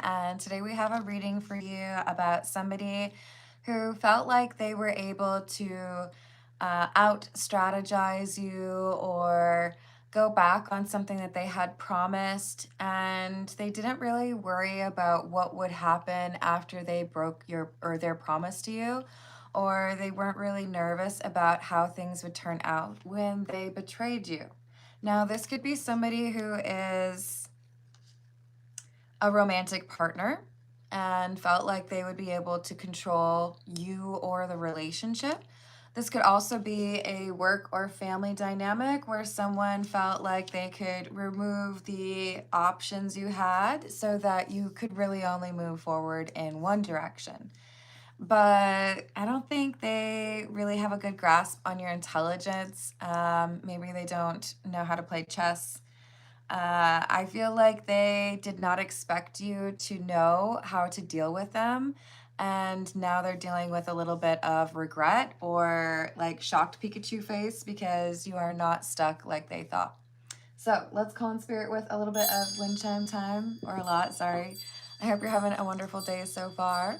and today we have a reading for you about somebody who felt like they were able to out strategize you or go back on something that they had promised, and they didn't really worry about what would happen after they broke their promise to you, or they weren't really nervous about how things would turn out when they betrayed you. Now, this could be somebody who is a romantic partner and felt like they would be able to control you or the relationship. This could also be a work or family dynamic where someone felt like they could remove the options you had so that you could really only move forward in one direction. But I don't think they really have a good grasp on your intelligence. Maybe they don't know how to play chess. I feel like they did not expect you to know how to deal with them. And now they're dealing with a little bit of regret or like shocked Pikachu face because you are not stuck like they thought. So let's call in spirit with a little bit of wind chime time, or a lot, sorry. I hope you're having a wonderful day so far.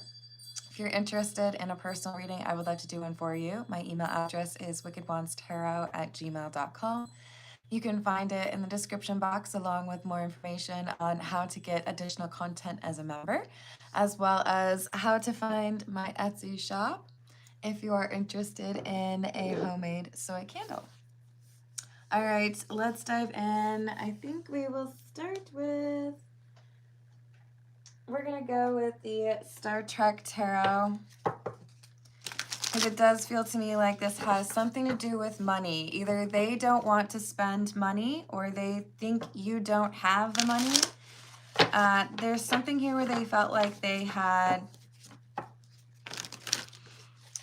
If you're interested in a personal reading, I would love to do one for you. My email address is wickedwandstarot@gmail.com. You can find it in the description box along with more information on how to get additional content as a member, as well as how to find my Etsy shop if you are interested in a homemade soy candle. All right, let's dive in. I think we will start with, we're going to go with the Star Trek Tarot. Because it does feel to me like this has something to do with money. Either they don't want to spend money or they think you don't have the money. There's something here where they felt like they had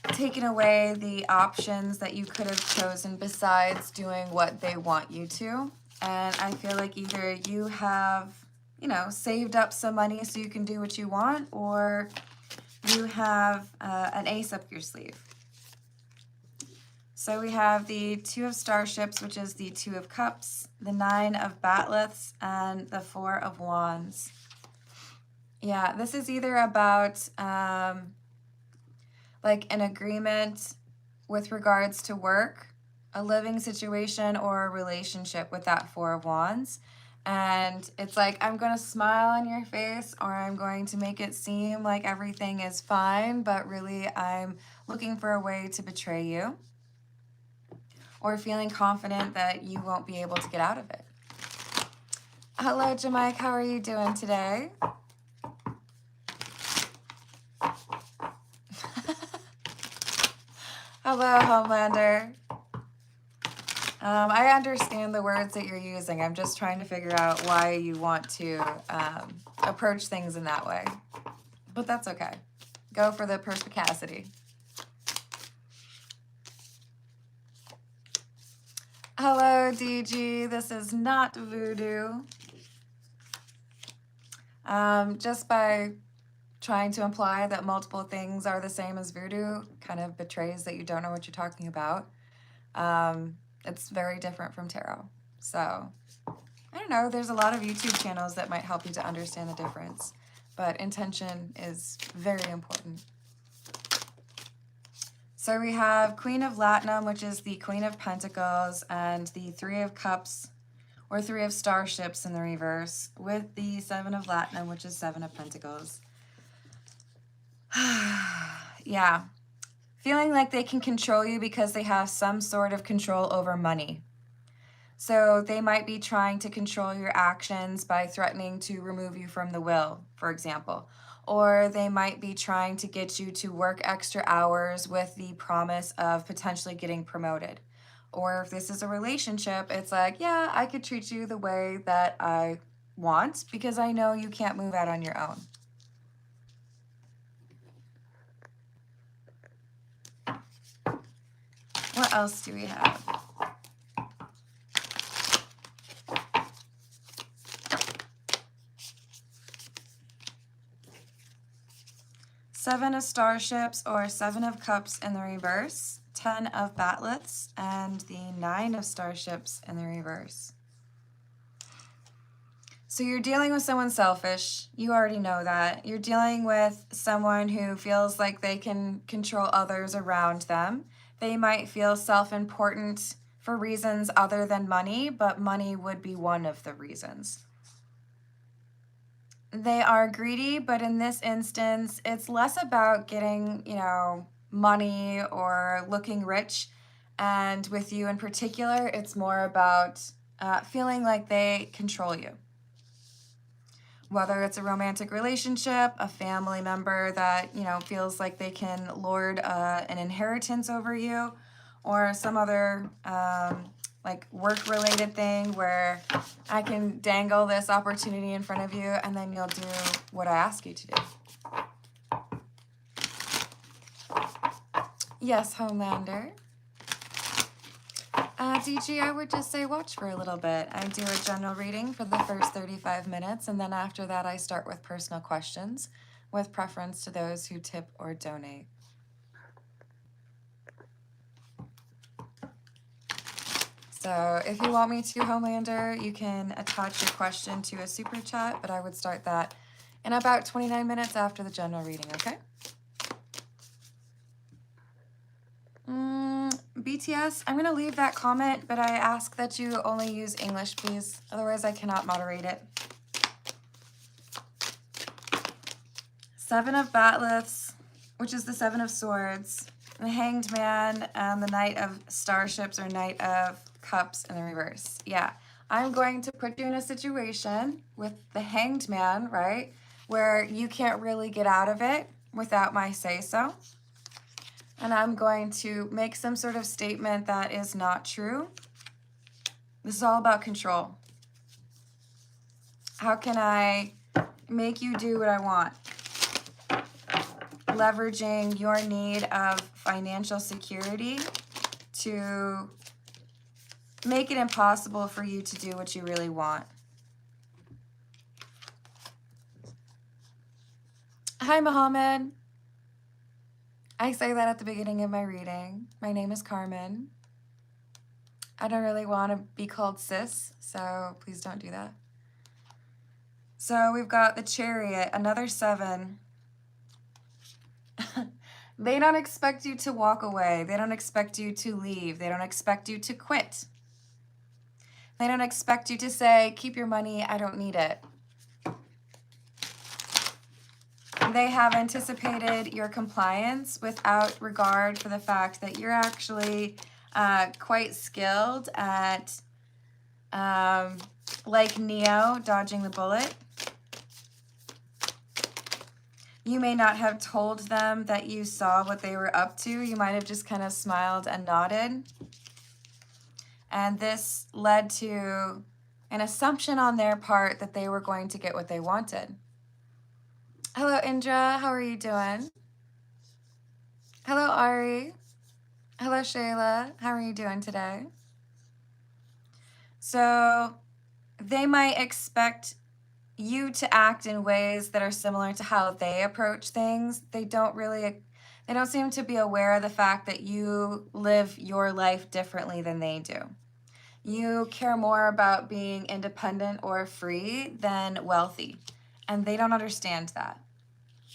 taken away the options that you could have chosen besides doing what they want you to. And I feel like either you have, saved up some money so you can do what you want, or you have an ace up your sleeve. So we have the Two of Starships, which is the Two of Cups, the Nine of Batleths, and the Four of Wands. Yeah, this is either about like an agreement with regards to work, a living situation, or a relationship with that Four of Wands. And it's like, I'm going to smile on your face, or I'm going to make it seem like everything is fine, but really I'm looking for a way to betray you, or feeling confident that you won't be able to get out of it. Hello, Jamike. How are you doing today? Hello, Homelander. I understand the words that you're using. I'm just trying to figure out why you want to approach things in that way. But that's okay. Go for the perspicacity. Hello, DG. This is not voodoo. Just by trying to imply that multiple things are the same as voodoo kind of betrays that you don't know what you're talking about. It's very different from tarot. So, I don't know, there's a lot of YouTube channels that might help you to understand the difference. But intention is very important. So we have Queen of Latinum, which is the Queen of Pentacles, and the Three of Cups, or Three of Starships in the reverse, with the Seven of Latinum, which is Seven of Pentacles. Yeah. Feeling like they can control you because they have some sort of control over money. So they might be trying to control your actions by threatening to remove you from the will, for example. Or they might be trying to get you to work extra hours with the promise of potentially getting promoted. Or if this is a relationship, it's like, yeah, I could treat you the way that I want because I know you can't move out on your own. What else do we have? Seven of Starships, or Seven of Cups in the reverse, 10 of Batleths, and the Nine of Starships in the reverse. So you're dealing with someone selfish. You already know that. You're dealing with someone who feels like they can control others around them. They might feel self-important for reasons other than money, but money would be one of the reasons. They are greedy, but in this instance, it's less about getting, money or looking rich. And with you in particular, it's more about feeling like they control you. Whether it's a romantic relationship, a family member that, feels like they can lord an inheritance over you, or some other like work-related thing where I can dangle this opportunity in front of you and then you'll do what I ask you to do. Yes, Homelander. DG, I would just say watch for a little bit. I do a general reading for the first 35 minutes, and then after that I start with personal questions, with preference to those who tip or donate. So if you want me to, Homelander, you can attach your question to a super chat, but I would start that in about 29 minutes after the general reading, okay? BTS, I'm going to leave that comment, but I ask that you only use English, please. Otherwise, I cannot moderate it. Seven of Batleths, which is the Seven of Swords, the Hanged Man, and the Knight of Starships or Knight of Cups in the reverse. Yeah, I'm going to put you in a situation with the Hanged Man, right, where you can't really get out of it without my say-so. And I'm going to make some sort of statement that is not true. This is all about control. How can I make you do what I want? Leveraging your need of financial security to make it impossible for you to do what you really want. Hi, Mohammed. I say that at the beginning of my reading. My name is Carmen. I don't really want to be called sis, so please don't do that. So we've got the Chariot, another 7. They don't expect you to walk away. They don't expect you to leave. They don't expect you to quit. They don't expect you to say, keep your money, I don't need it. They have anticipated your compliance without regard for the fact that you're actually quite skilled at, like Neo, dodging the bullet. You may not have told them that you saw what they were up to. You might have just kind of smiled and nodded. And this led to an assumption on their part that they were going to get what they wanted. Hello, Indra. How are you doing? Hello, Ari. Hello, Shayla. How are you doing today? So they might expect you to act in ways that are similar to how they approach things. They don't seem to be aware of the fact that you live your life differently than they do. You care more about being independent or free than wealthy, and they don't understand that.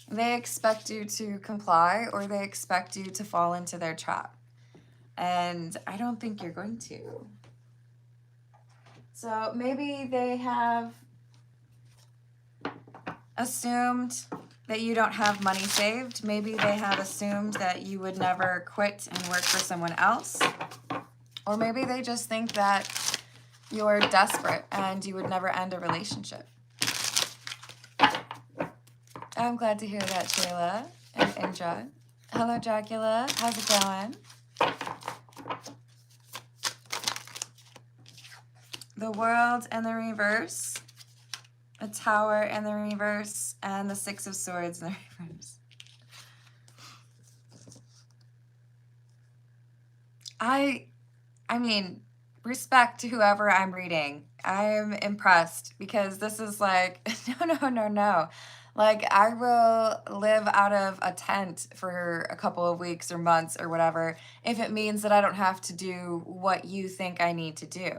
They expect you to comply, or they expect you to fall into their trap. And I don't think you're going to. So maybe they have assumed that you don't have money saved. Maybe they have assumed that you would never quit and work for someone else. Or maybe they just think that you're desperate and you would never end a relationship. I'm glad to hear that, Shayla and Indra. Hello, Dracula. How's it going? The World in the reverse. A Tower in the reverse. And the 6 of Swords in the reverse. I mean, respect to whoever I'm reading. I'm impressed because this is like, no. Like, I will live out of a tent for a couple of weeks or months or whatever if it means that I don't have to do what you think I need to do.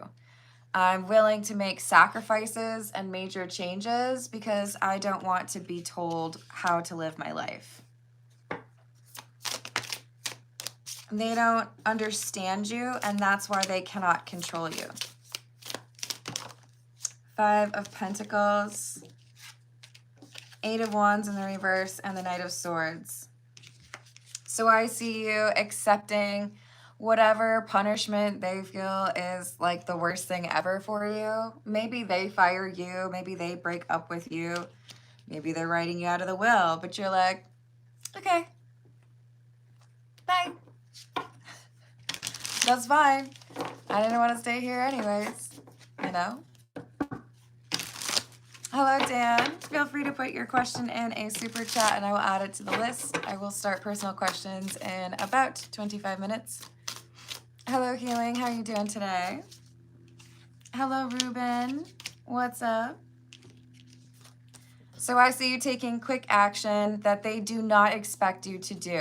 I'm willing to make sacrifices and major changes because I don't want to be told how to live my life. They don't understand you, and that's why they cannot control you. 5 of Pentacles, 8 of Wands in the reverse, and the Knight of Swords. So I see you accepting whatever punishment they feel is like the worst thing ever for you. Maybe they fire you, maybe they break up with you, maybe they're writing you out of the will, but you're like, okay, bye. That's fine. I didn't want to stay here anyways, you know? Hello, Dan. Feel free to put your question in a super chat and I will add it to the list. I will start personal questions in about 25 minutes. Hello, Healing. How are you doing today? Hello, Ruben. What's up? So I see you taking quick action that they do not expect you to do.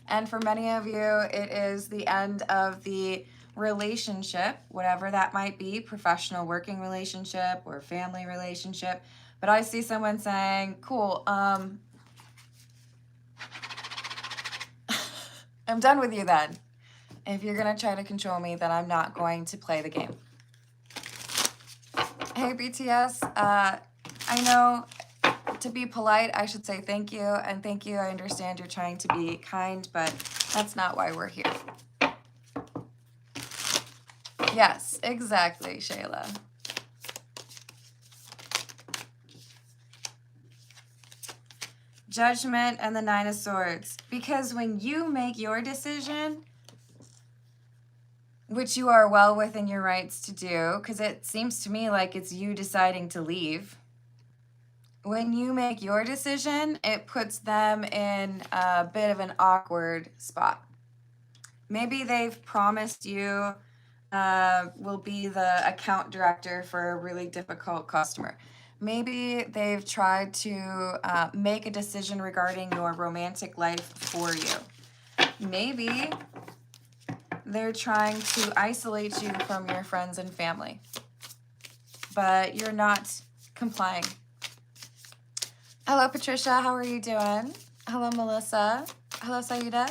And for many of you, it is the end of the relationship, whatever that might be, professional working relationship or family relationship. But I see someone saying, cool, I'm done with you then. If you're going to try to control me, then I'm not going to play the game. Hey, BTS, I know to be polite, I should say thank you. And thank you, I understand you're trying to be kind, but that's not why we're here. Yes, exactly, Shayla. Judgment and the 9 of Swords. Because when you make your decision, which you are well within your rights to do, because it seems to me like it's you deciding to leave. When you make your decision, it puts them in a bit of an awkward spot. Maybe they've promised you will be the account director for a really difficult customer. Maybe they've tried to make a decision regarding your romantic life for you. Maybe they're trying to isolate you from your friends and family, but you're not complying. Hello, Patricia. How are you doing? Hello, Melissa. Hello, Saida.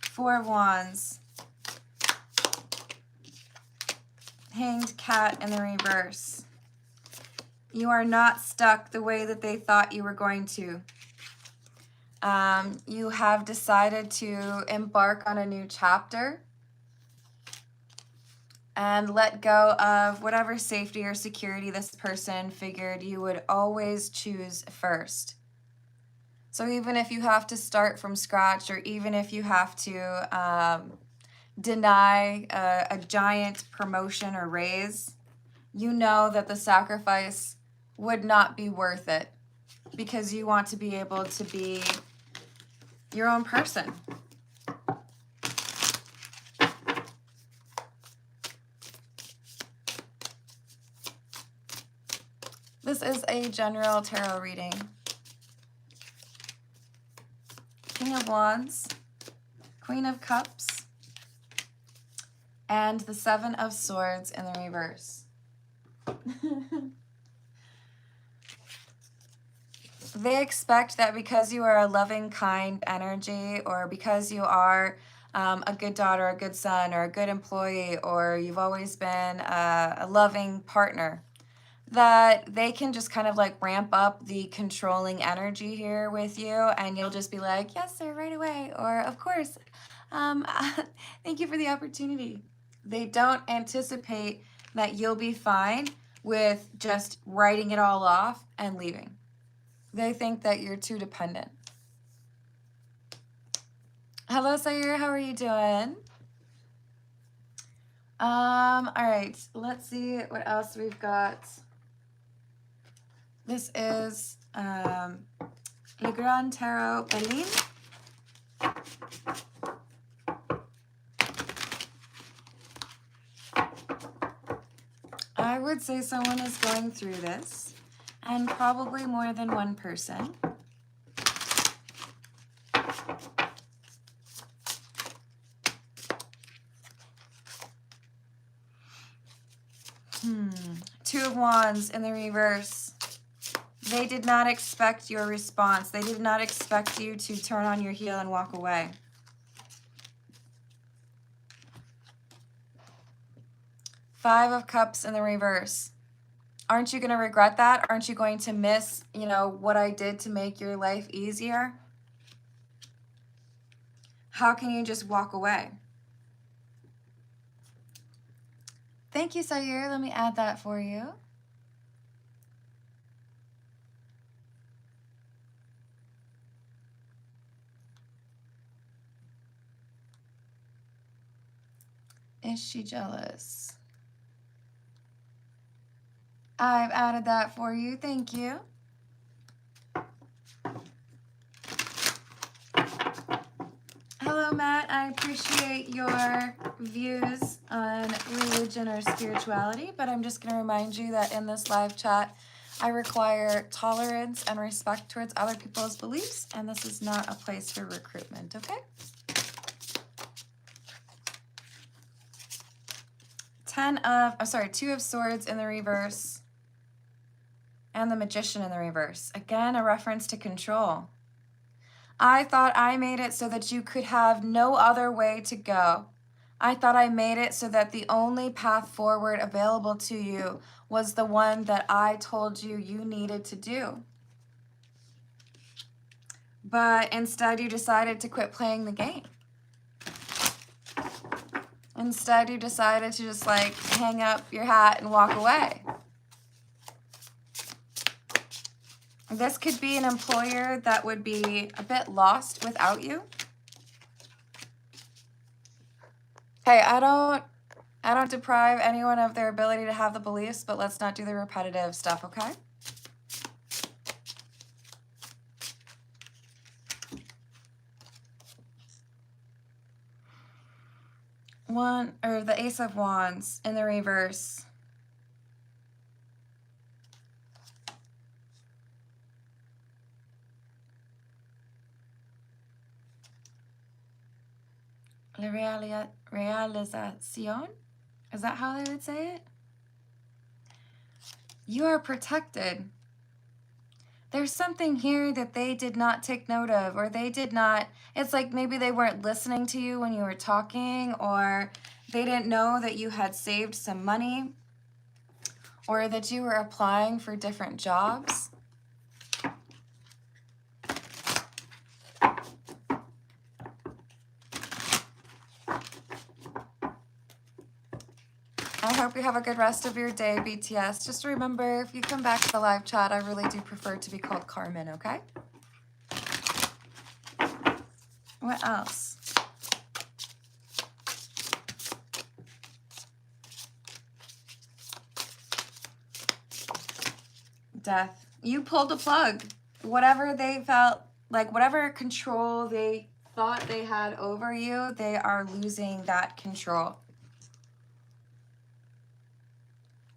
4 of Wands. Hanged Cat in the reverse. You are not stuck the way that they thought you were going to. You have decided to embark on a new chapter and let go of whatever safety or security this person figured you would always choose first. So even if you have to start from scratch, or even if you have to deny a giant promotion or raise, you know that the sacrifice would not be worth it because you want to be able to be your own person. This is a general tarot reading. King of Wands, Queen of Cups, and the 7 of Swords in the reverse. They expect that because you are a loving, kind energy, or because you are a good daughter, a good son, or a good employee, or you've always been a loving partner, that they can just kind of like ramp up the controlling energy here with you, and you'll just be like, yes, sir, right away, or of course, thank you for the opportunity. They don't anticipate that you'll be fine with just writing it all off and leaving. They think that you're too dependent. Hello, Sayur. How are you doing? All right. Let's see what else we've got. This is Le Grand Tarot Berlin. I would say someone is going through this, and probably more than one person. of Wands in the reverse. They did not expect your response. They did not expect you to turn on your heel and walk away. Five of Cups in the reverse. Aren't you going to regret that? Aren't you going to miss, you know, what I did to make your life easier? How can you just walk away? Thank you, Sayur. Let me add that for you. Is she jealous? I've added that for you. Thank you. Hello, Matt. I appreciate your views on religion or spirituality, but I'm just going to remind you that in this live chat, I require tolerance and respect towards other people's beliefs, and this is not a place for recruitment, okay? Two of Swords in the reverse, and the Magician in the reverse. Again, a reference to control. I thought I made it so that you could have no other way to go. I thought I made it so that the only path forward available to you was the one that I told you you needed to do. But instead, you decided to quit playing the game. Instead, you decided to just like hang up your hat and walk away. This could be an employer that would be a bit lost without you. Hey, I don't deprive anyone of their ability to have the beliefs, but let's not do the repetitive stuff, okay? The Ace of Wands in the reverse. La realización? Is that how they would say it? You are protected. There's something here that they did not take note of, or they did not, it's like maybe they weren't listening to you when you were talking, or they didn't know that you had saved some money, or that you were applying for different jobs. I hope you have a good rest of your day, BTS. Just remember, if you come back to the live chat, I really do prefer to be called Carmen, okay? What else? Death. You pulled the plug. Whatever they felt, like whatever control they thought they had over you, they are losing that control.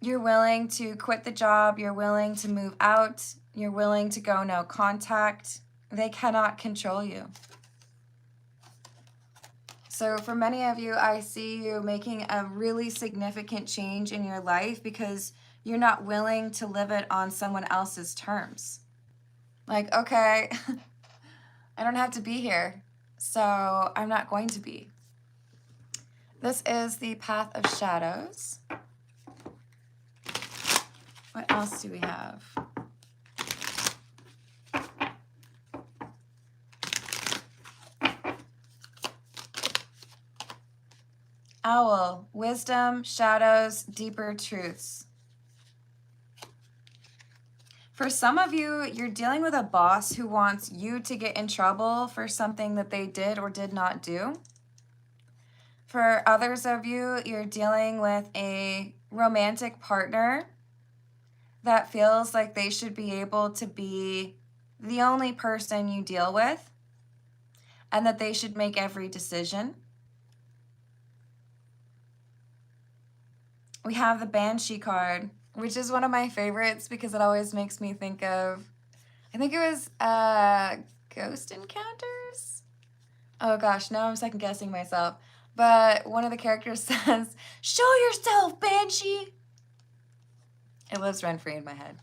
You're willing to quit the job. You're willing to move out. You're willing to go no contact. They cannot control you. So for many of you, I see you making a really significant change in your life because you're not willing to live it on someone else's terms. Like, okay, I don't have to be here, so I'm not going to be. This is the Path of Shadows. What else do we have? Owl, wisdom, shadows, deeper truths. For some of you, you're dealing with a boss who wants you to get in trouble for something that they did or did not do. For others of you, you're dealing with a romantic partner that feels like they should be able to be the only person you deal with and that they should make every decision. We have the Banshee card, which is one of my favorites because it always makes me think of, I think it was Ghost Encounters? Oh gosh, now I'm second guessing myself. But one of the characters says, "Show yourself, Banshee!" It lives rent-free in my head.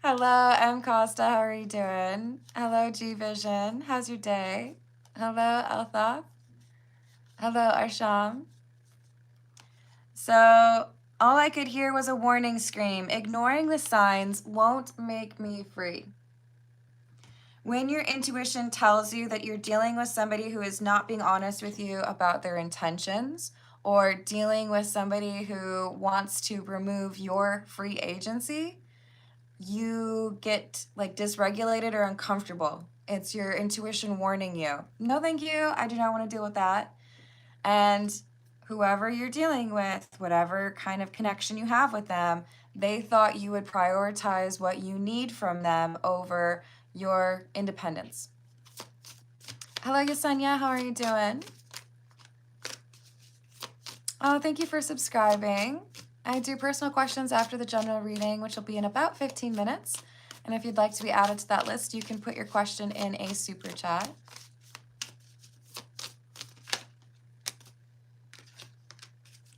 Hello, M. Costa. How are you doing? Hello, G Vision. How's your day? Hello, Altha. Hello, Arsham. So all I could hear was a warning scream. Ignoring the signs won't make me free. When your intuition tells you that you're dealing with somebody who is not being honest with you about their intentions, or dealing with somebody who wants to remove your free agency, you get like dysregulated or uncomfortable. It's your intuition warning you, no, thank you, I do not want to deal with that. And whoever you're dealing with, whatever kind of connection you have with them, they thought you would prioritize what you need from them over your independence. Hello, Yesenia. How are you doing? Oh, thank you for subscribing. I do personal questions after the general reading, which will be in about 15 minutes. And if you'd like to be added to that list, you can put your question in a super chat.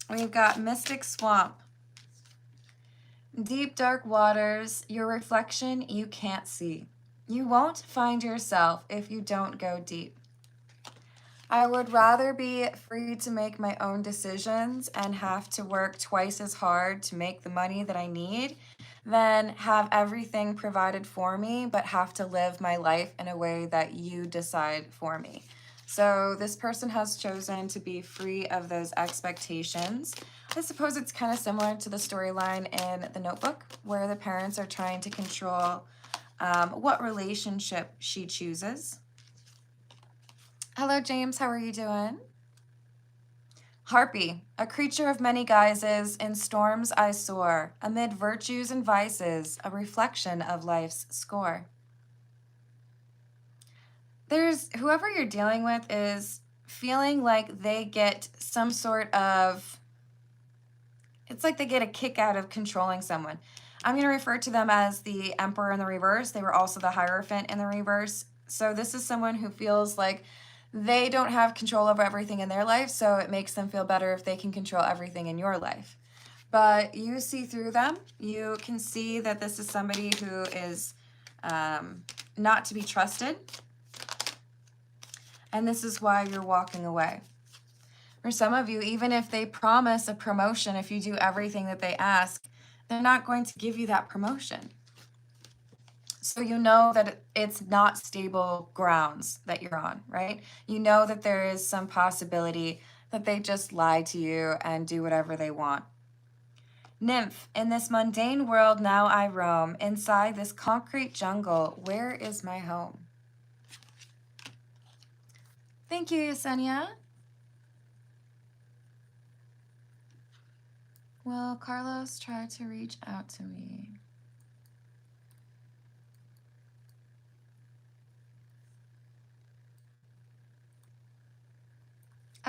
We've got Mystic Swamp. Deep, dark waters, your reflection you can't see. You won't find yourself if you don't go deep. I would rather be free to make my own decisions and have to work twice as hard to make the money that I need than have everything provided for me but have to live my life in a way that you decide for me. So this person has chosen to be free of those expectations. I suppose it's kind of similar to the storyline in The Notebook, where the parents are trying to control what relationship she chooses. Hello, James. How are you doing? Harpy, a creature of many guises, in storms I soar, amid virtues and vices, a reflection of life's score. Whoever you're dealing with is feeling like they get some sort of, it's like they get a kick out of controlling someone. I'm going to refer to them as the Emperor in the reverse. They were also the Hierophant in the reverse. So this is someone who feels like they don't have control over everything in their life, so it makes them feel better if they can control everything in your life. But you see through them. You can see that this is somebody who is not to be trusted. And this is why you're walking away. For some of you, even if they promise a promotion, if you do everything that they ask, they're not going to give you that promotion. So you know that it's not stable grounds that you're on, right? You know that there is some possibility that they just lie to you and do whatever they want. Nymph, in this mundane world now I roam, inside this concrete jungle, where is my home? Thank you, Yesenia. Will Carlos try to reach out to me?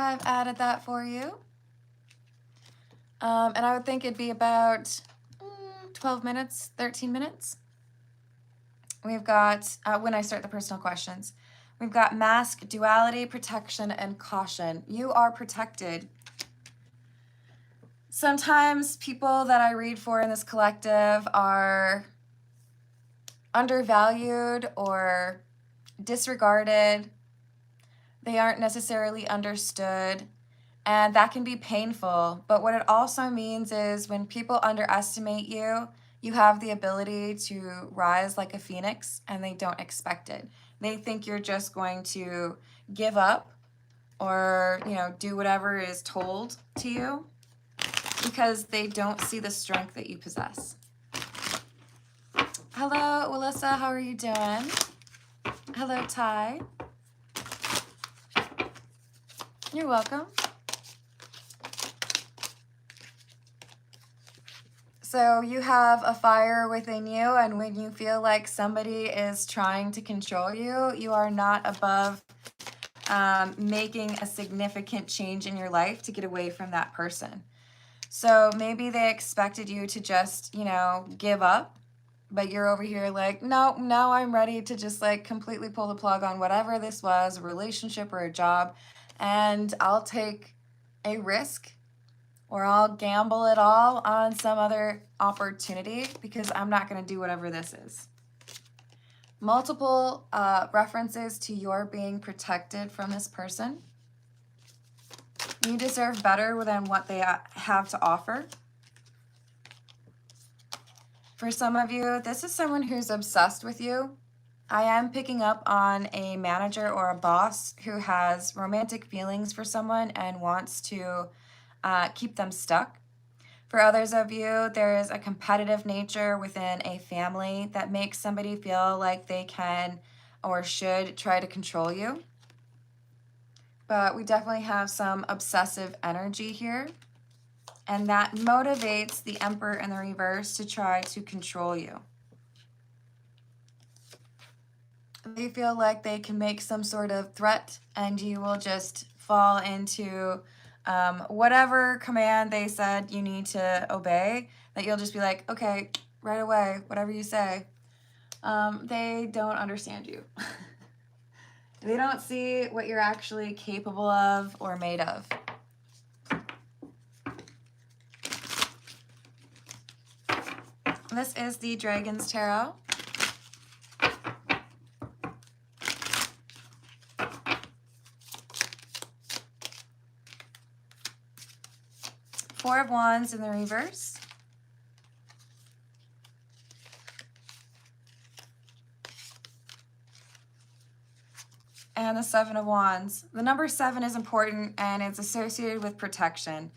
I've added that for you. And I would think it'd be about 12 minutes, 13 minutes. We've got, when I start the personal questions, we've got mask, duality, protection, and caution. You are protected. Sometimes people that I read for in this collective are undervalued or disregarded. They aren't necessarily understood, and that can be painful. But what it also means is when people underestimate you, you have the ability to rise like a phoenix, and they don't expect it. They think you're just going to give up or, do whatever is told to you because they don't see the strength that you possess. Hello, Alyssa. How are you doing? Hello, Ty. You're welcome. So you have a fire within you, and when you feel like somebody is trying to control you, you are not above making a significant change in your life to get away from that person. So maybe they expected you to just, give up, but you're over here like, no, now I'm ready to just like completely pull the plug on whatever this was, a relationship or a job, and I'll take a risk or I'll gamble it all on some other opportunity because I'm not going to do whatever this is. Multiple references to your being protected from this person. You deserve better than what they have to offer. For some of you, this is someone who's obsessed with you. I am picking up on a manager or a boss who has romantic feelings for someone and wants to keep them stuck. For others of you, there is a competitive nature within a family that makes somebody feel like they can or should try to control you. But we definitely have some obsessive energy here. And that motivates the Emperor in the reverse to try to control you. They feel like they can make some sort of threat and you will just fall into whatever command they said you need to obey, that you'll just be like, okay, right away, whatever you say. They don't understand you. They don't see what you're actually capable of or made of. This is the Dragon's Tarot. Four of Wands in the reverse. And the Seven of Wands. The number 7 is important and it's associated with protection.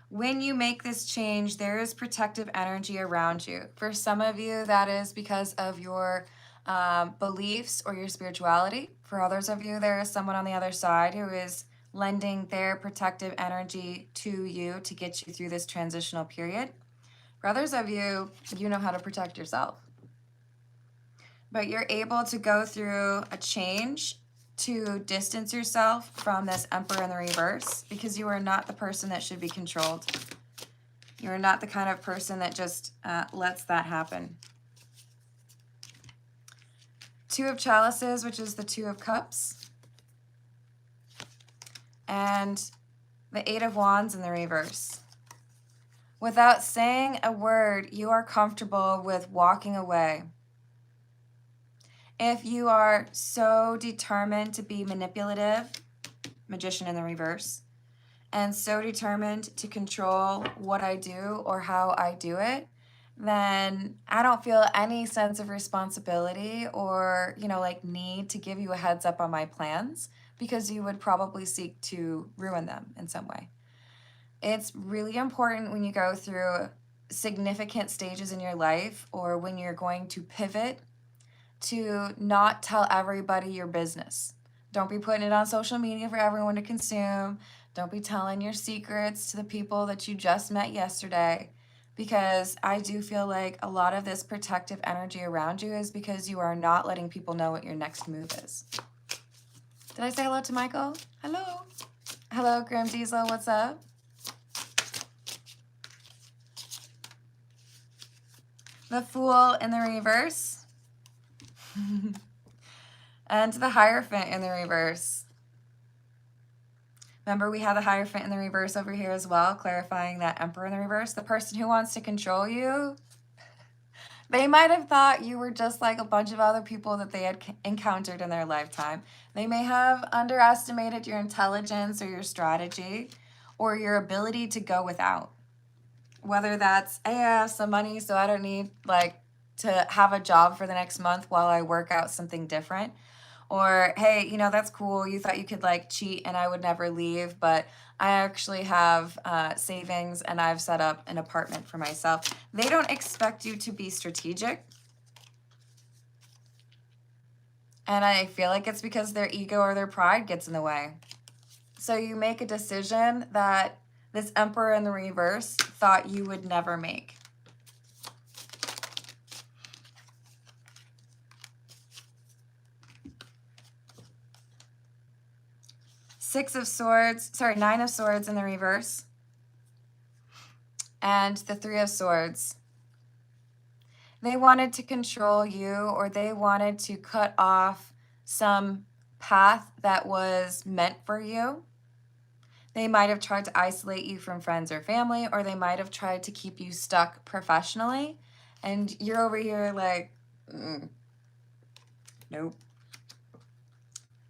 When you make this change, there is protective energy around you. For some of you, that is because of your beliefs or your spirituality. For others of you, there is someone on the other side who is lending their protective energy to you to get you through this transitional period. For others of you, you know how to protect yourself. But you're able to go through a change to distance yourself from this Emperor in the reverse because you are not the person that should be controlled. You're not the kind of person that just lets that happen. Two of Chalices, which is the Two of Cups. And the Eight of Wands in the reverse. Without saying a word, you are comfortable with walking away. If you are so determined to be manipulative, Magician in the reverse, and so determined to control what I do or how I do it, then I don't feel any sense of responsibility or, like need to give you a heads up on my plans because you would probably seek to ruin them in some way. It's really important when you go through significant stages in your life or when you're going to pivot to not tell everybody your business. Don't be putting it on social media for everyone to consume. Don't be telling your secrets to the people that you just met yesterday, because I do feel like a lot of this protective energy around you is because you are not letting people know what your next move is. Did I say hello to Michael? Hello. Hello, Grim Diesel. What's up? The Fool in the reverse. And the Hierophant in the reverse. Remember, we have the Hierophant in the reverse over here as well, clarifying that Emperor in the reverse. The person who wants to control you, they might have thought you were just like a bunch of other people that they had encountered in their lifetime. They may have underestimated your intelligence or your strategy or your ability to go without. Whether that's, hey, I have some money, so I don't need to have a job for the next month while I work out something different. Or, hey, that's cool. You thought you could cheat and I would never leave, but I actually have savings and I've set up an apartment for myself. They don't expect you to be strategic. And I feel like it's because their ego or their pride gets in the way. So you make a decision that this Emperor in the reverse thought you would never make. Nine of Swords in the reverse. And the Three of Swords. They wanted to control you, or they wanted to cut off some path that was meant for you. They might have tried to isolate you from friends or family, or they might have tried to keep you stuck professionally. And you're over here like, nope.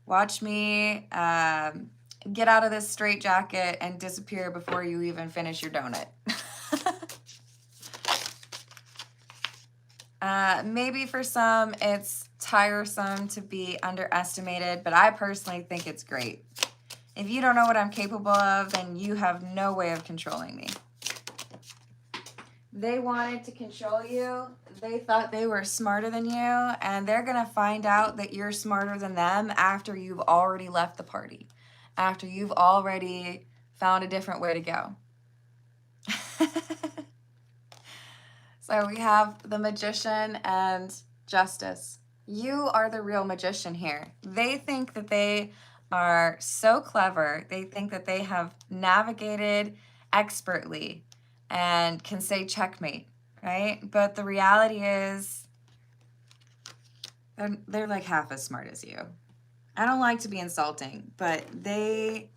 Watch me get out of this straitjacket and disappear before you even finish your donut. Maybe for some, it's tiresome to be underestimated, but I personally think it's great. If you don't know what I'm capable of, then you have no way of controlling me. They wanted to control you. They thought they were smarter than you, and they're going to find out that you're smarter than them after you've already left the party, after you've already found a different way to go. So we have the Magician and Justice. You are the real magician here. They think that they are so clever. They think that they have navigated expertly and can say checkmate, right? But the reality is they're like half as smart as you. I don't like to be insulting, but they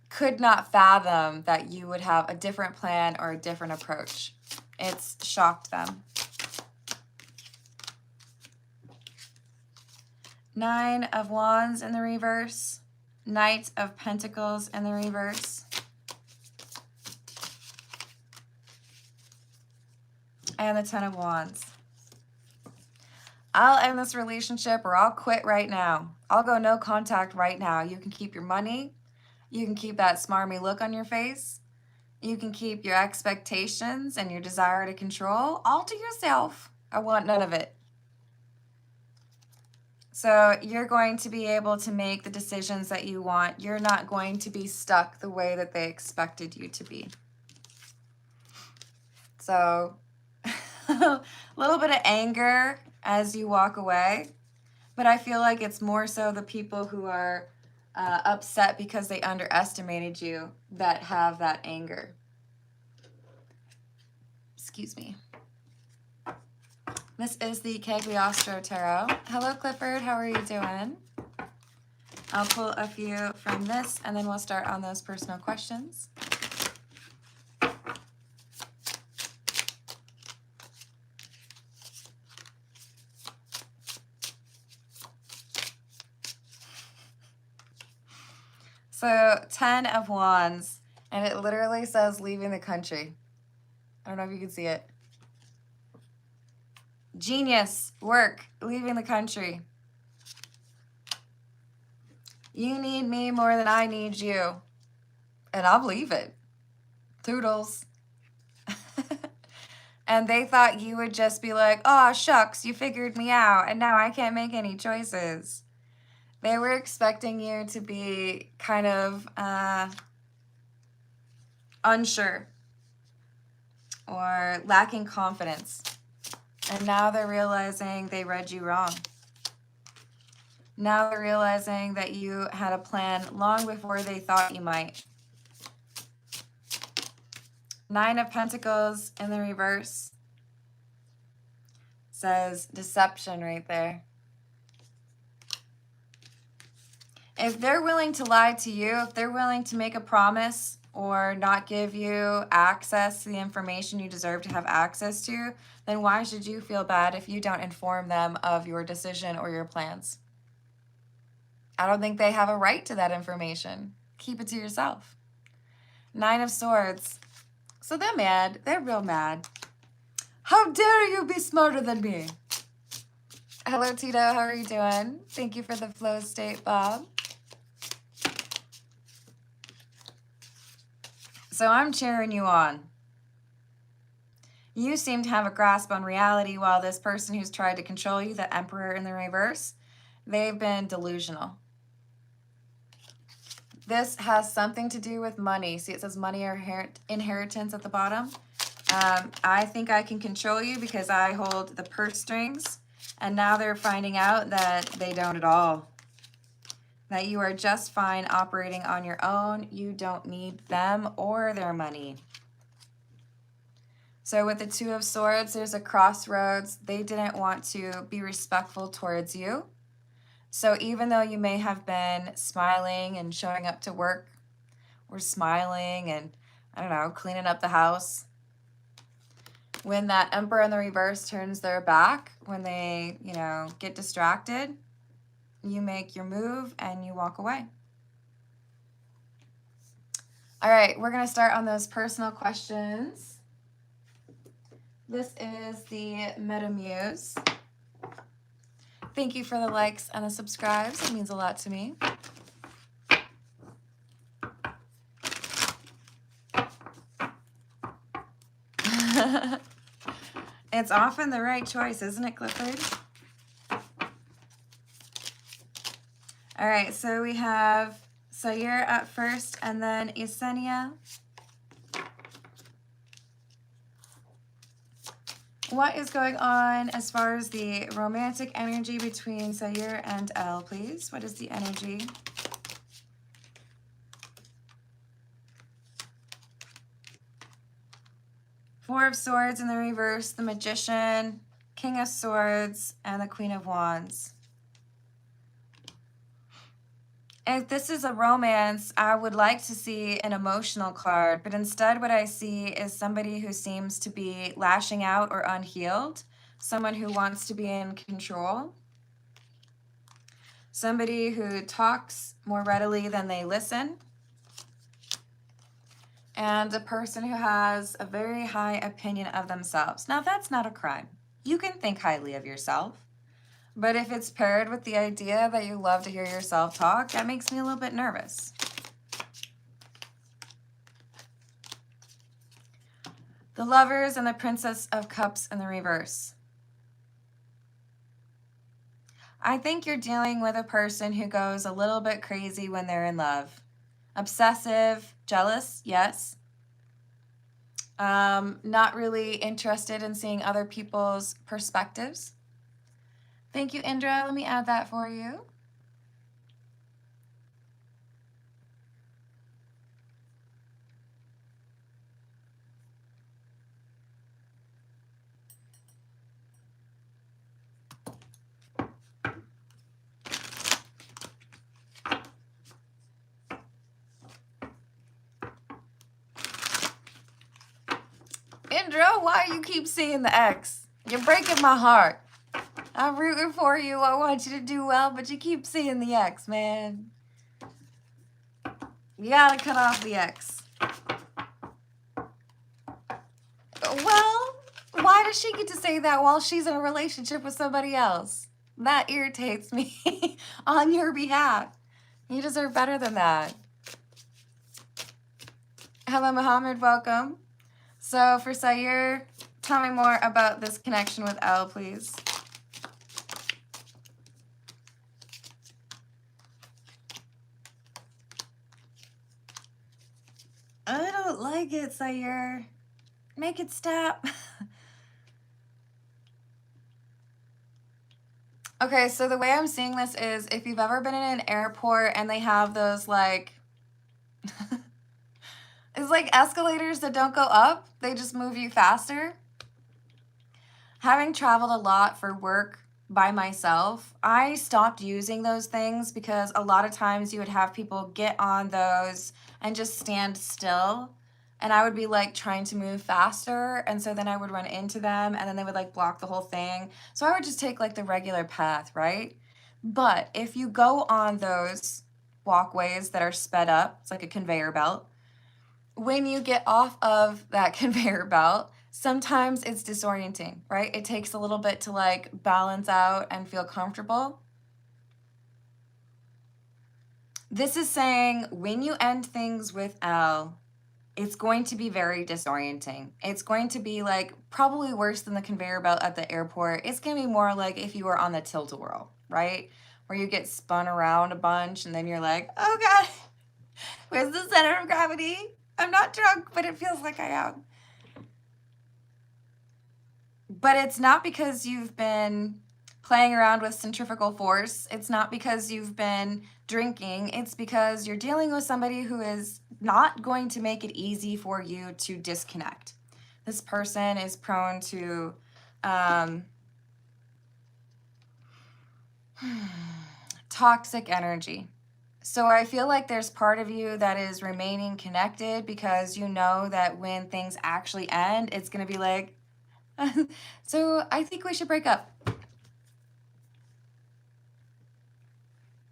could not fathom that you would have a different plan or a different approach. It's shocked them. 9 of Wands in the reverse. Knight of Pentacles in the reverse. And the 10 of Wands. I'll end this relationship or I'll quit right now. I'll go no contact right now. You can keep your money. You can keep that smarmy look on your face. You can keep your expectations and your desire to control all to yourself. I want none of it. So you're going to be able to make the decisions that you want. You're not going to be stuck the way that they expected you to be. So a little bit of anger as you walk away, but I feel like it's more so the people who are upset because they underestimated you that have that anger. Excuse me. This is the Cagliostro Tarot. Hello, Clifford. How are you doing? I'll pull a few from this, and then we'll start on those personal questions. So 10 of Wands, and it literally says leaving the country. I don't know if you can see it. Genius, work, leaving the country. You need me more than I need you. And I'll believe it. Toodles. And they thought you would just be like, oh, shucks, you figured me out, and now I can't make any choices. They were expecting you to be kind of unsure or lacking confidence. And now they're realizing they read you wrong. Now they're realizing that you had a plan long before they thought you might. 9 of Pentacles in the reverse says deception right there. If they're willing to lie to you, if they're willing to make a promise or not give you access to the information you deserve to have access to, then why should you feel bad if you don't inform them of your decision or your plans? I don't think they have a right to that information. Keep it to yourself. 9 of Swords. So they're mad. They're real mad. How dare you be smarter than me? Hello, Tito. How are you doing? Thank you for the flow state, Bob. So I'm cheering you on. You seem to have a grasp on reality, while this person who's tried to control you, the Emperor in the reverse, they've been delusional. This has something to do with money. See, it says money or inheritance at the bottom. I think I can control you because I hold the purse strings, and now they're finding out that they don't at all. That you are just fine operating on your own. You don't need them or their money. So with the 2 of Swords, there's a crossroads. They didn't want to be respectful towards you. So even though you may have been smiling and showing up to work or smiling and, I don't know, cleaning up the house. When that Emperor in the reverse turns their back, when they, you know, get distracted, you make your move and you walk away. All right, we're going to start on those personal questions. This is the Meta Muse. Thank you for the likes and the subscribes. It means a lot to me. It's often the right choice, isn't it, Clifford? All right, so we have Sayur at first and then Yesenia. What is going on as far as the romantic energy between Sayur and Elle, please? What is the energy? Four of Swords in the reverse, the Magician, King of Swords, and the Queen of Wands. If this is a romance, I would like to see an emotional card, but instead what I see is somebody who seems to be lashing out or unhealed, someone who wants to be in control, somebody who talks more readily than they listen, and a person who has a very high opinion of themselves. Now, that's not a crime. You can think highly of yourself. But if it's paired with the idea that you love to hear yourself talk, that makes me a little bit nervous. The Lovers and the Princess of Cups in the reverse. I think you're dealing with a person who goes a little bit crazy when they're in love. Obsessive, jealous, yes. Not really interested in seeing other people's perspectives. Thank you, Indra. Let me add that for you. Indra, why you keep seeing the X? You're breaking my heart. I'm rooting for you. I want you to do well, but you keep seeing the X, man. You gotta cut off the X. Well, why does she get to say that while she's in a relationship with somebody else? That irritates me on your behalf. You deserve better than that. Hello, Muhammad. Welcome. So for Sayur, tell me more about this connection with Elle, please. I don't like it, Sayur. Make it stop. Okay, so the way I'm seeing this is if you've ever been in an airport and they have those like, it's like escalators that don't go up, they just move you faster. Having traveled a lot for work by myself, I stopped using those things because a lot of times you would have people get on those and just stand still. And I would be like trying to move faster. And so then I would run into them and then they would like block the whole thing. So I would just take like the regular path, right? But if you go on those walkways that are sped up, it's like a conveyor belt. When you get off of that conveyor belt, sometimes it's disorienting, right? It takes a little bit to like balance out and feel comfortable. This is saying when you end things with Elle, it's going to be very disorienting. It's going to be like probably worse than the conveyor belt at the airport. It's going to be more like if you were on the tilt-a-whirl, right? Where you get spun around a bunch and then you're like, oh God, where's the center of gravity? I'm not drunk, but it feels like I am. But it's not because you've been playing around with centrifugal force. It's not because you've been drinking. It's because you're dealing with somebody who is not going to make it easy for you to disconnect. This person is prone to toxic energy. So I feel like there's part of you that is remaining connected because you know that when things actually end, it's going to be like, so I think we should break up.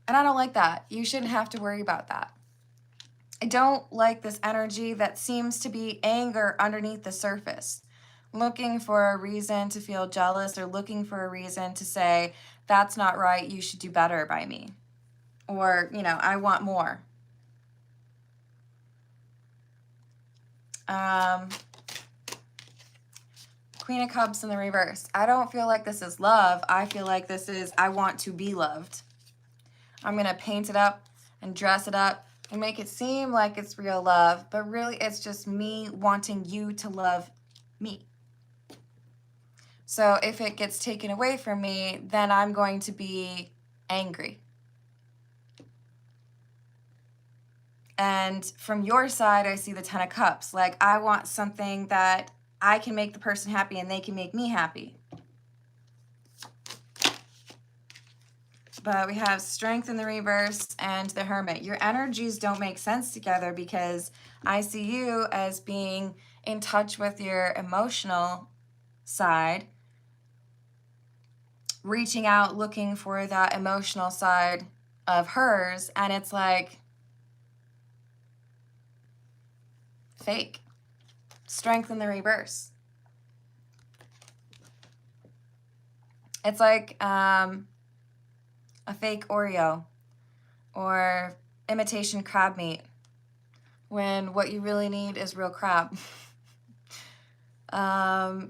And I don't like that. You shouldn't have to worry about that. I don't like this energy that seems to be anger underneath the surface, looking for a reason to feel jealous or looking for a reason to say, that's not right, you should do better by me. Or, you know, I want more. Queen of Cups in the reverse. I don't feel like this is love. I feel like this is, I want to be loved. I'm going to paint it up and dress it up and make it seem like it's real love, but really it's just me wanting you to love me. So if it gets taken away from me, then I'm going to be angry. And from your side, I see the Ten of Cups. Like, I want something that I can make the person happy and they can make me happy. But we have Strength in the reverse and the Hermit. Your energies don't make sense together because I see you as being in touch with your emotional side, reaching out, looking for that emotional side of hers, and it's like fake. Strength in the reverse. It's like a fake Oreo or imitation crab meat when what you really need is real crab. I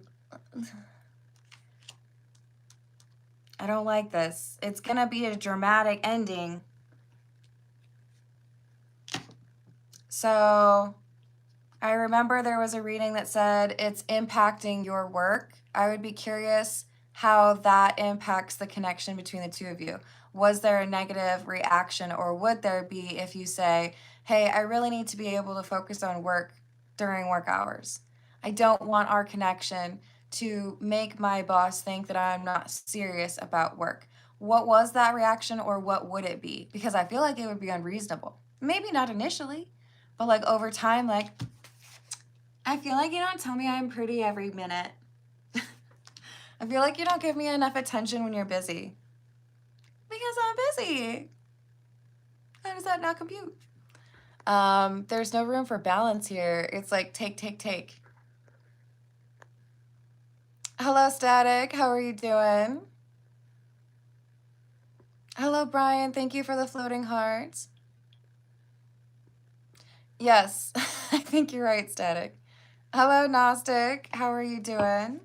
don't like this. It's gonna be a dramatic ending. So I remember there was a reading that said it's impacting your work. I would be curious how that impacts the connection between the two of you. Was there a negative reaction, or would there be if you say, hey, I really need to be able to focus on work during work hours. I don't want our connection to make my boss think that I'm not serious about work. What was that reaction, or what would it be? Because I feel like it would be unreasonable. Maybe not initially, but like over time, like, I feel like you don't tell me I'm pretty every minute. I feel like you don't give me enough attention when you're busy. Because I'm busy. How does that not compute? There's no room for balance here. It's like take, take, take. Hello, Static. How are you doing? Hello, Brian. Thank you for the floating hearts. Yes, I think you're right, Static. Hello, Gnostic. How are you doing?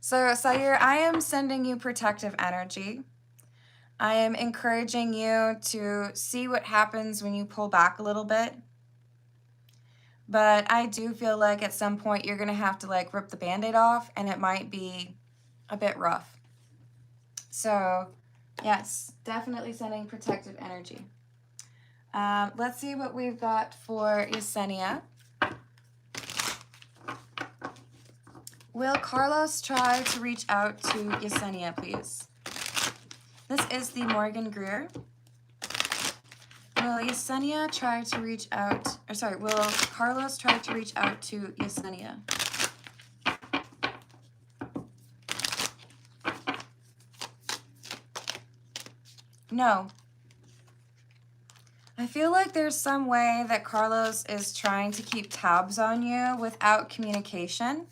So, Sayur, I am sending you protective energy. I am encouraging you to see what happens when you pull back a little bit. But I do feel like at some point you're going to have to like rip the Band-Aid off, and it might be a bit rough. So, yes, definitely sending protective energy. Let's see what we've got for Yesenia. Will Carlos try to reach out to Yesenia, please? This is the Morgan Greer. Will Yesenia try to reach out, or sorry, will Carlos try to reach out to Yesenia? No. I feel like there's some way that Carlos is trying to keep tabs on you without communication.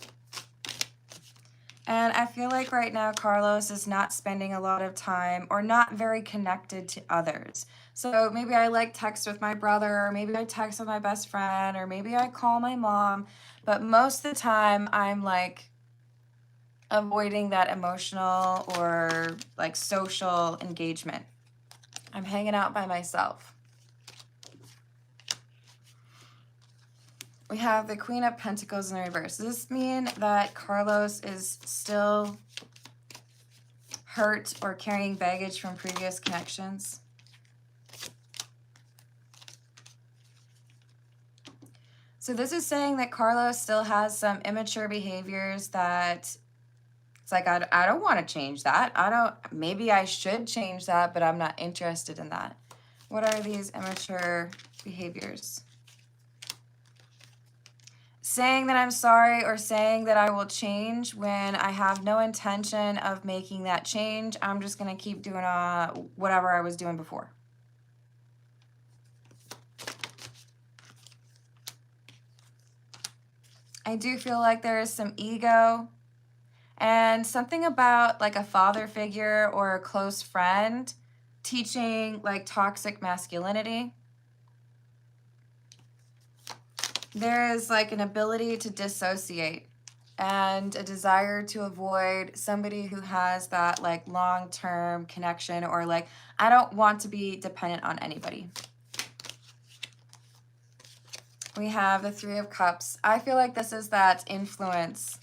And I feel like right now Carlos is not spending a lot of time or not very connected to others. So maybe I like text with my brother, or maybe I text with my best friend, or maybe I call my mom. But most of the time I'm like avoiding that emotional or like social engagement. I'm hanging out by myself. We have the Queen of Pentacles in the reverse. Does this mean that Carlos is still hurt or carrying baggage from previous connections? So this is saying that Carlos still has some immature behaviors that it's like, I don't want to change that. Maybe I should change that, but I'm not interested in that. What are these immature behaviors? Saying that I'm sorry or saying that I will change when I have no intention of making that change. I'm just going to keep doing whatever I was doing before. I do feel like there is some ego and something about like a father figure or a close friend teaching like toxic masculinity. There is like an ability to dissociate and a desire to avoid somebody who has that like long-term connection, or like, I don't want to be dependent on anybody. We have the Three of Cups. I feel like this is that influence.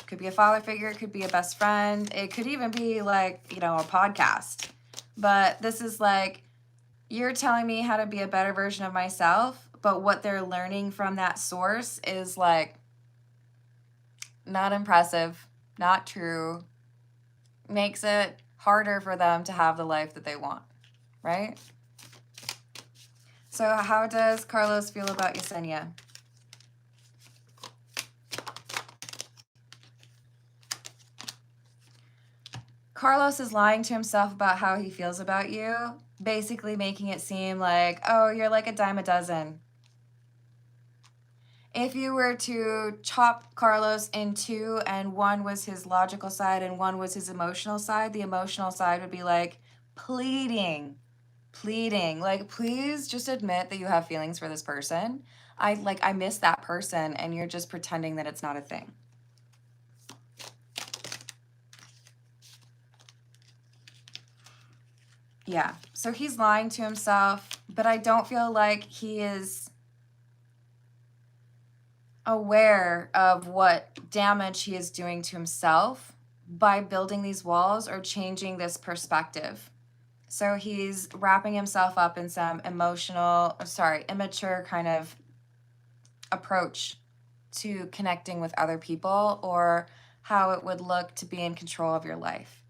Could be a father figure, it could be a best friend, it could even be like, you know, a podcast. But this is like, you're telling me how to be a better version of myself, but what they're learning from that source is like not impressive, not true, makes it harder for them to have the life that they want, right? So how does Carlos feel about Yesenia? Carlos is lying to himself about how he feels about you, basically making it seem like, oh, you're like a dime a dozen. If you were to chop Carlos in two and one was his logical side and one was his emotional side, the emotional side would be like pleading, like, please just admit that you have feelings for this person. I miss that person, and you're just pretending that it's not a thing. Yeah, so he's lying to himself, but I don't feel like he is aware of what damage he is doing to himself by building these walls or changing this perspective. So he's wrapping himself up in some immature kind of approach to connecting with other people, or how it would look to be in control of your life.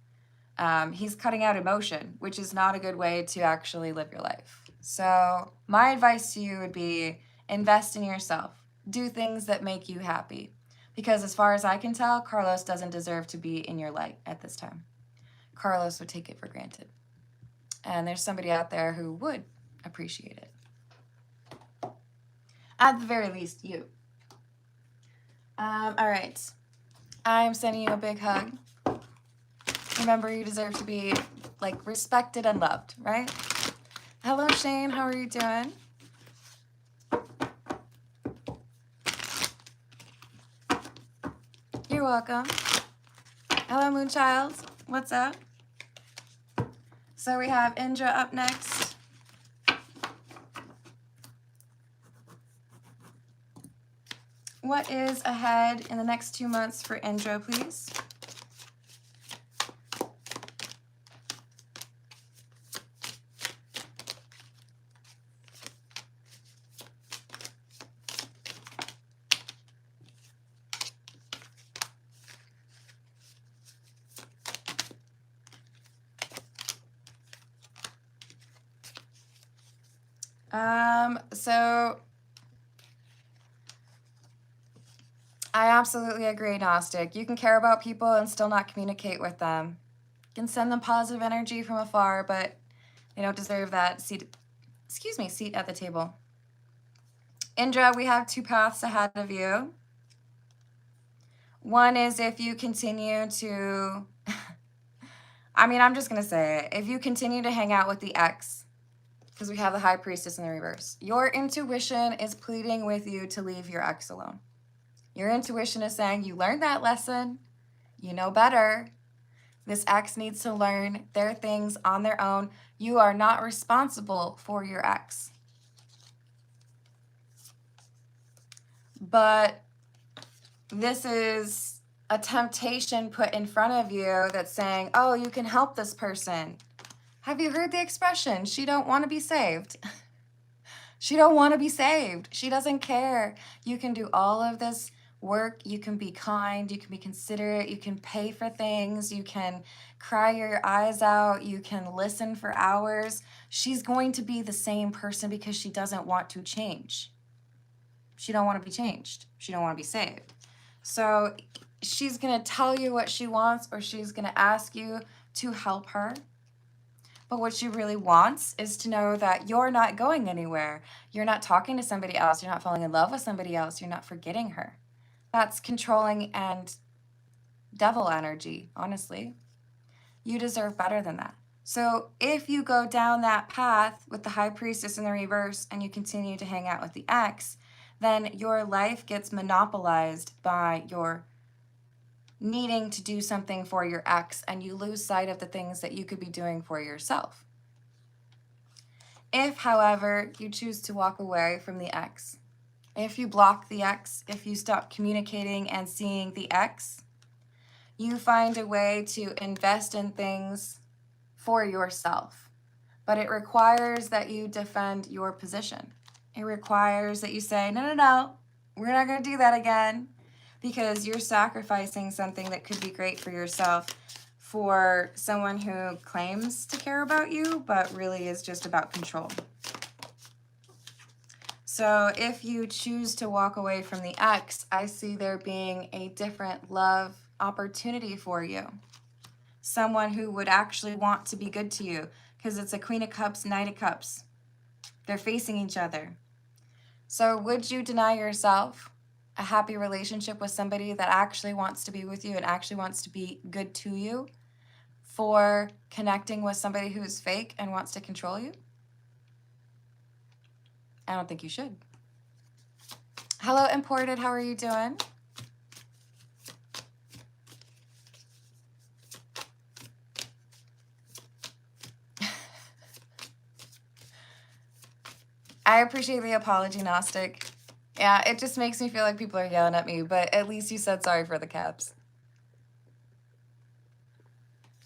He's cutting out emotion, which is not a good way to actually live your life. So my advice to you would be invest in yourself. Do things that make you happy. Because as far as I can tell, Carlos doesn't deserve to be in your light at this time. Carlos would take it for granted. And there's somebody out there who would appreciate it. At the very least, you. All right. I'm sending you a big hug. Remember, you deserve to be like respected and loved, right? Hello, Shane. How are you doing? You're welcome. Hello, Moonchild. What's up? So we have Indra up next. What is ahead in the next 2 months for Indra, please? So I absolutely agree, Gnostic. You can care about people and still not communicate with them. You can send them positive energy from afar, but they don't deserve that seat at the table. Indra, we have 2 paths ahead of you. One is if you continue to, I'm just going to say it. If you continue to hang out with the ex, because we have the High Priestess in the reverse, your intuition is pleading with you to leave your ex alone. Your intuition is saying, you learned that lesson, you know better. This ex needs to learn their things on their own. You are not responsible for your ex. But this is a temptation put in front of you that's saying, oh, you can help this person. Have you heard the expression, she don't want to be saved? She don't want to be saved. She doesn't care. You can do all of this work, you can be kind, you can be considerate, you can pay for things, you can cry your eyes out, you can listen for hours. She's going to be the same person because she doesn't want to change. She don't want to be changed. She don't want to be saved. So she's going to tell you what she wants, or she's going to ask you to help her. But what she really wants is to know that you're not going anywhere. You're not talking to somebody else. You're not falling in love with somebody else. You're not forgetting her. That's controlling and devil energy, honestly. You deserve better than that. So if you go down that path with the High Priestess in the reverse and you continue to hang out with the ex, then your life gets monopolized by your needing to do something for your ex, and you lose sight of the things that you could be doing for yourself. If, however, you choose to walk away from the ex, if you block the ex, if you stop communicating and seeing the ex, you find a way to invest in things for yourself. But it requires that you defend your position. It requires that you say, no, no, no, we're not going to do that again, because you're sacrificing something that could be great for yourself for someone who claims to care about you, but really is just about control. So if you choose to walk away from the ex, I see there being a different love opportunity for you. Someone who would actually want to be good to you, because it's a Queen of Cups, Knight of Cups. They're facing each other. So would you deny yourself a happy relationship with somebody that actually wants to be with you and actually wants to be good to you for connecting with somebody who is fake and wants to control you? I don't think you should. Hello, Imported. How are you doing? I appreciate the apology, Gnostic. Yeah, it just makes me feel like people are yelling at me, but at least you said sorry for the caps.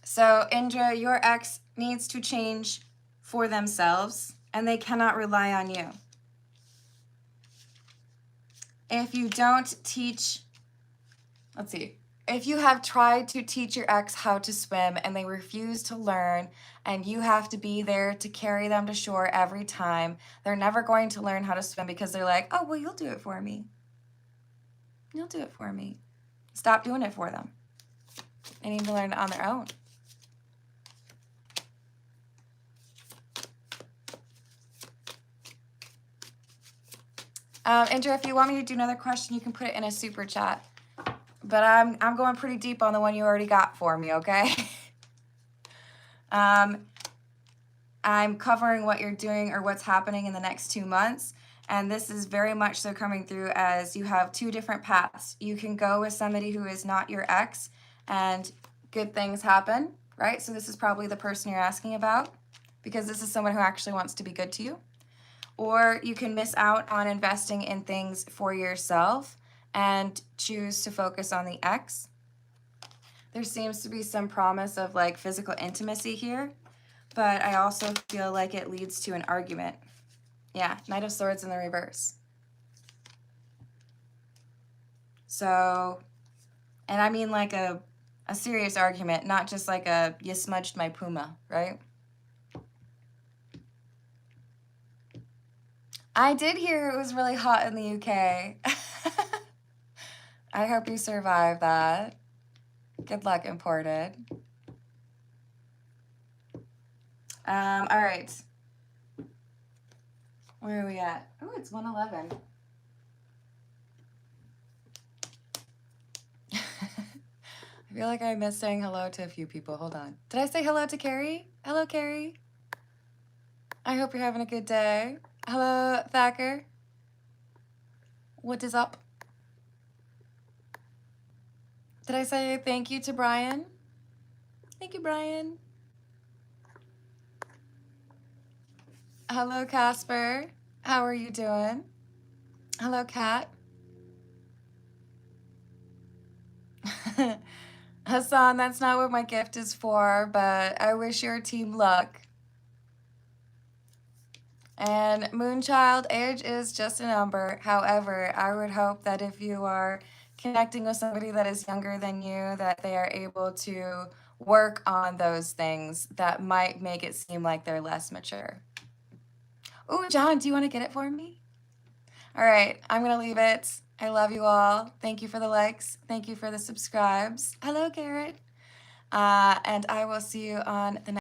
So, Indra, your ex needs to change for themselves, and they cannot rely on you. If you don't teach, let's see, if you have tried to teach your ex how to swim and they refuse to learn, and you have to be there to carry them to shore every time, they're never going to learn how to swim because they're like, oh, well, you'll do it for me. You'll do it for me. Stop doing it for them. They need to learn it on their own. Indra, if you want me to do another question, you can put it in a super chat. But I'm going pretty deep on the one you already got for me, okay? I'm covering what you're doing or what's happening in the next 2 months. And this is very much so coming through as you have two different paths. You can go with somebody who is not your ex and good things happen, right? So this is probably the person you're asking about, because this is someone who actually wants to be good to you. Or you can miss out on investing in things for yourself and choose to focus on the ex. There seems to be some promise of like physical intimacy here, but I also feel like it leads to an argument. Yeah, Knight of Swords in the reverse. So, and I mean like a serious argument, not just like a you smudged my puma, right? I did hear it was really hot in the UK. I hope you survive that. Good luck, Imported. All right. Where are we at? Oh, it's 1:11. I feel like I missed saying hello to a few people. Hold on. Did I say hello to Carrie? Hello, Carrie. I hope you're having a good day. Hello, Thacker. What is up? Did I say thank you to Brian? Thank you, Brian. Hello, Casper. How are you doing? Hello, Kat. Hassan, that's not what my gift is for, but I wish your team luck. And Moonchild, age is just a number. However, I would hope that if you are connecting with somebody that is younger than you, that they are able to work on those things that might make it seem like they're less mature. Ooh, John, do you want to get it for me? All right, I'm going to leave it. I love you all. Thank you for the likes. Thank you for the subscribes. Hello, Garrett. And I will see you on the next